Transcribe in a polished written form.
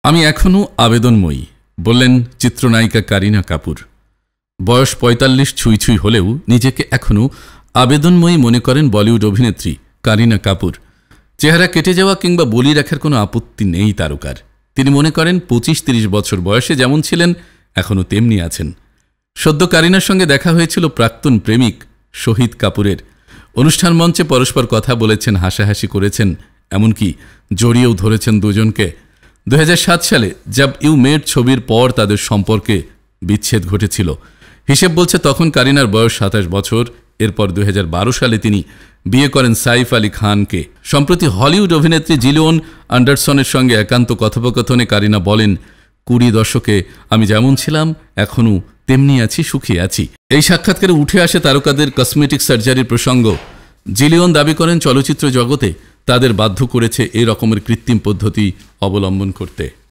আমি এখনও আবেদনময়ী বললেন চিত্রনায়িকা কারিনা কাপুর। বয়স ৪৫ ছুঁই ছুঁই হলেও নিজেকে এখনও আবেদনময়ী মনে করেন বলিউড অভিনেত্রী কারিনা কাপুর। চেহারা কেটে যাওয়া কিংবা বলি রাখার কোনো আপত্তি নেই তারকার। তিনি মনে করেন ২৫-৩০ বছর বয়সে যেমন ছিলেন এখনও তেমনি আছেন। সদ্য কারিনার সঙ্গে দেখা হয়েছিল প্রাক্তন প্রেমিক শহীদ কাপুরের। অনুষ্ঠান মঞ্চে পরস্পর কথা বলেছেন, হাসাহাসি করেছেন, এমনকি জড়িয়েও ধরেছেন দুজনকে। ২০০৭ সালে জব ইউ মেট ছবির পর তাদের সম্পর্কে বিচ্ছেদ ঘটেছিল। হিসেব বলছে তখন কারিনার বয়স ২৭ বছর। এরপর ২০১২ সালে তিনি বিয়ে করেন সাইফ আলী খানকে। সম্প্রতি হলিউড অভিনেত্রী জিলিয়ন অ্যান্ডারসনের সঙ্গে একান্ত কথোপকথনে কারিনা বলেন, ২০ দশকে আমি যেমন ছিলাম এখনও তেমনি আছি, সুখী আছি। এই সাক্ষাৎকারে উঠে আসে তারকাদের কসমেটিক সার্জারির প্রসঙ্গ। জিলিয়ন দাবি করেন চলচ্চিত্র জগতে তাদের বাধ্য করেছে এই রকমের কৃত্রিম পদ্ধতি অবলম্বন করতে।